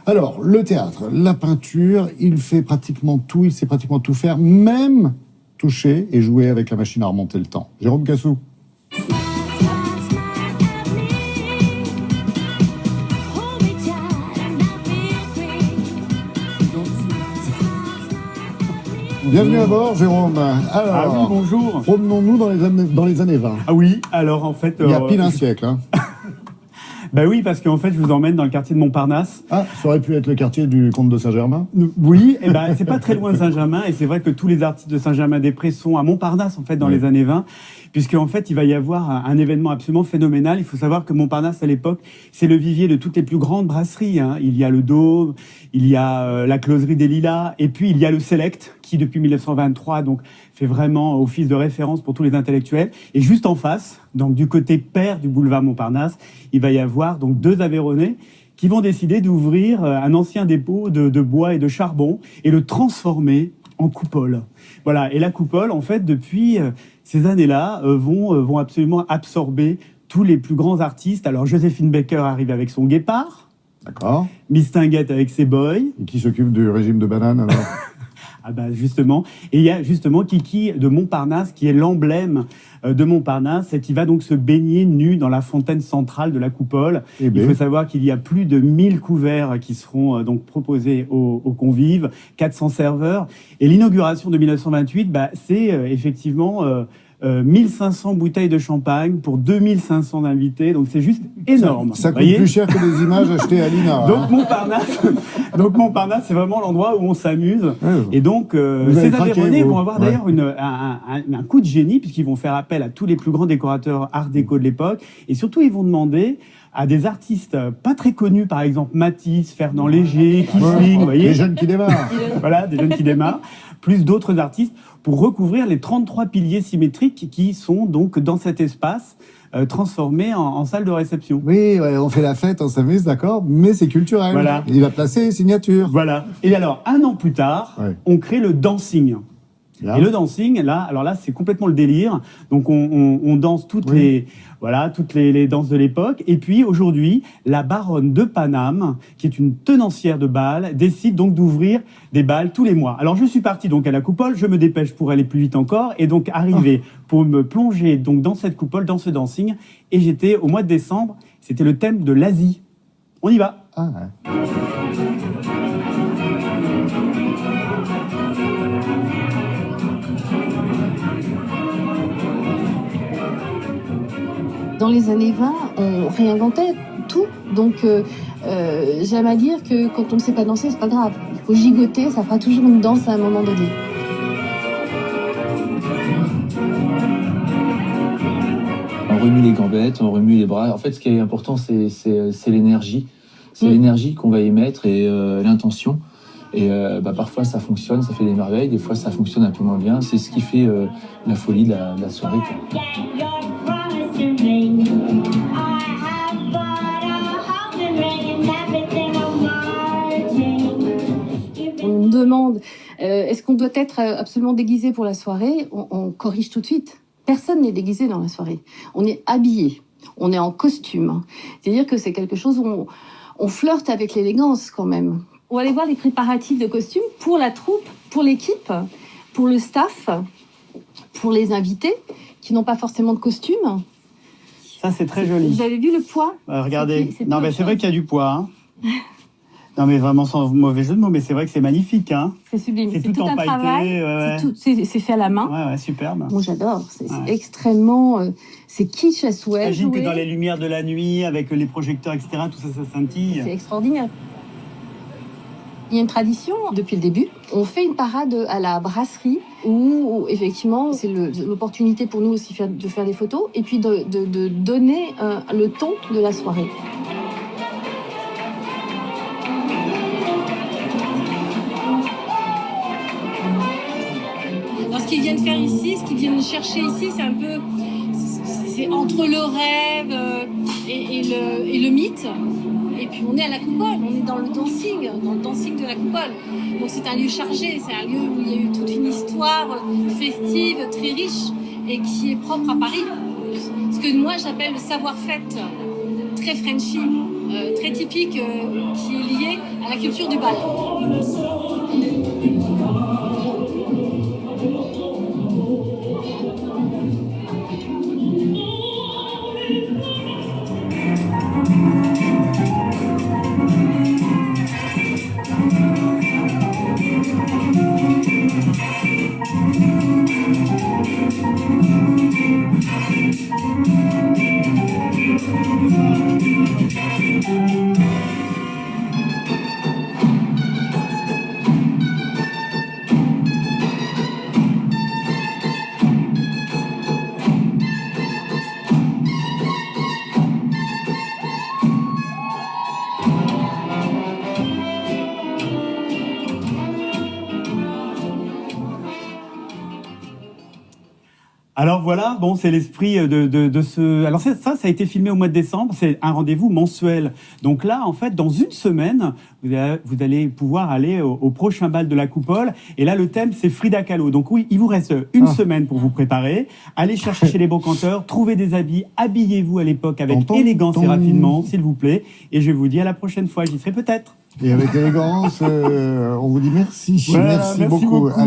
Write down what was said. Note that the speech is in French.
Alors, le théâtre, la peinture, il fait pratiquement tout, il sait pratiquement tout faire, même toucher et jouer avec la machine à remonter le temps. Jérôme Cassou. Bienvenue à bord, Jérôme. Alors, ah oui, bonjour. Promenons-nous dans les années 20. Ah oui, alors en fait... Il y a pile un siècle, hein. Ben oui, parce qu'en fait, je vous emmène dans le quartier de Montparnasse. Ah, ça aurait pu être le quartier du comte de Saint-Germain. Oui, et ben c'est pas très loin de Saint-Germain, et c'est vrai que tous les artistes de Saint-Germain-des-Prés sont à Montparnasse, en fait, dans les années 20, puisqu'en fait, il va y avoir un événement absolument phénoménal. Il faut savoir que Montparnasse, à l'époque, c'est le vivier de toutes les plus grandes brasseries, hein. Il y a le Dôme, il y a la Closerie des Lilas, et puis il y a le Select, qui depuis 1923, donc, fait vraiment office de référence pour tous les intellectuels. Et juste en face, donc du côté père du boulevard Montparnasse, il va y avoir donc 2 Aveyronnais qui vont décider d'ouvrir un ancien dépôt de bois et de charbon et le transformer en coupole. Voilà. Et la coupole, en fait, depuis ces années-là, vont absolument absorber tous les plus grands artistes. Alors, Joséphine Baker arrive avec son Guépard. D'accord. Mistinguett avec ses boys. Et qui s'occupe du régime de banane, alors? Ah bah justement, et il y a justement Kiki de Montparnasse qui est l'emblème de Montparnasse et qui va donc se baigner nu dans la fontaine centrale de la coupole. Il faut savoir qu'il y a plus de 1000 couverts qui seront donc proposés aux convives, 400 serveurs. Et l'inauguration de 1928, bah, c'est effectivement 1500 bouteilles de champagne pour 2500 invités, donc c'est juste énorme. Ça coûte plus cher que les images achetées à l'INA. Donc Montparnasse, c'est vraiment l'endroit où on s'amuse. Et donc ces Aveyronnais vont avoir d'ailleurs un coup de génie, puisqu'ils vont faire appel à tous les plus grands décorateurs art déco de l'époque, et surtout ils vont demander à des artistes pas très connus, par exemple Matisse, Fernand Léger, Kissling, vous voyez, des jeunes qui démarrent. Voilà, des jeunes qui démarrent, plus d'autres artistes, pour recouvrir les 33 piliers symétriques qui sont donc dans cet espace transformé en salle de réception. Oui, ouais, on fait la fête, on s'amuse, d'accord, mais c'est culturel. Voilà. Il va placer les signatures. Voilà. Et alors, 1 an plus tard, on crée le dancing. Là. Et le dancing, là, alors là, c'est complètement le délire. Donc, on danse toutes les danses de l'époque. Et puis, aujourd'hui, la baronne de Paname, qui est une tenancière de bal, décide donc d'ouvrir des bals tous les mois. Alors, je suis parti donc à la coupole. Je me dépêche pour aller plus vite encore. Et donc, arriver pour me plonger donc dans cette coupole, dans ce dancing. Et j'étais au mois de décembre. C'était le thème de l'Asie. On y va. Ah, ouais. Dans les années 20, on réinventait tout. Donc, j'aime à dire que quand on ne sait pas danser, c'est pas grave. Il faut gigoter, ça fera toujours une danse à un moment donné. On remue les gambettes, on remue les bras. En fait, ce qui est important, c'est l'énergie. C'est l'énergie qu'on va émettre et l'intention. Et parfois, ça fonctionne, ça fait des merveilles. Des fois, ça fonctionne un peu moins bien. C'est ce qui fait la folie de la soirée, quoi. On me demande, est-ce qu'on doit être absolument déguisé pour la soirée ? On corrige tout de suite. Personne n'est déguisé dans la soirée. On est habillé, on est en costume. C'est-à-dire que c'est quelque chose où on flirte avec l'élégance quand même. On va aller voir les préparatifs de costumes pour la troupe, pour l'équipe, pour le staff, pour les invités qui n'ont pas forcément de costume. Ça, c'est très joli. Vous avez vu le poids ? Regardez. Non, mais c'est vrai qu'il y a du poids. Hein. Non, mais vraiment sans mauvais jeu de mots, mais c'est vrai que c'est magnifique. Hein. C'est sublime. C'est tout un empailleté, travail. C'est fait à la main. Ouais, superbe. Moi, j'adore. C'est extrêmement... c'est kitsch à souhait. J'imagine que dans les lumières de la nuit, avec les projecteurs, etc., tout ça, ça scintille. C'est extraordinaire. Il y a une tradition depuis le début. On fait une parade à la brasserie où effectivement, c'est l'opportunité pour nous aussi de faire des photos et puis de donner le ton de la soirée. Alors, ce qu'ils viennent faire ici, ce qu'ils viennent chercher ici, c'est un peu... C'est entre le rêve et le mythe. Et puis on est à la coupole, on est dans le dancing de la coupole. Donc c'est un lieu chargé, c'est un lieu où il y a eu toute une histoire festive, très riche, et qui est propre à Paris. Ce que moi j'appelle le savoir-fête, très Frenchy, très typique, qui est lié à la la culture du bal. Alors voilà, bon, c'est l'esprit de ce... Alors ça a été filmé au mois de décembre, c'est un rendez-vous mensuel. Donc là, en fait, dans une semaine, vous allez pouvoir aller au prochain bal de la Coupole. Et là, le thème, c'est Frida Kahlo. Donc oui, il vous reste une semaine pour vous préparer. Allez chercher chez les brocanteurs, trouvez des habits, habillez-vous à l'époque avec élégance et raffinement, s'il vous plaît. Et je vous dis à la prochaine fois, j'y serai peut-être. Et avec élégance, on vous dit merci. Voilà, merci merci beaucoup. Allez.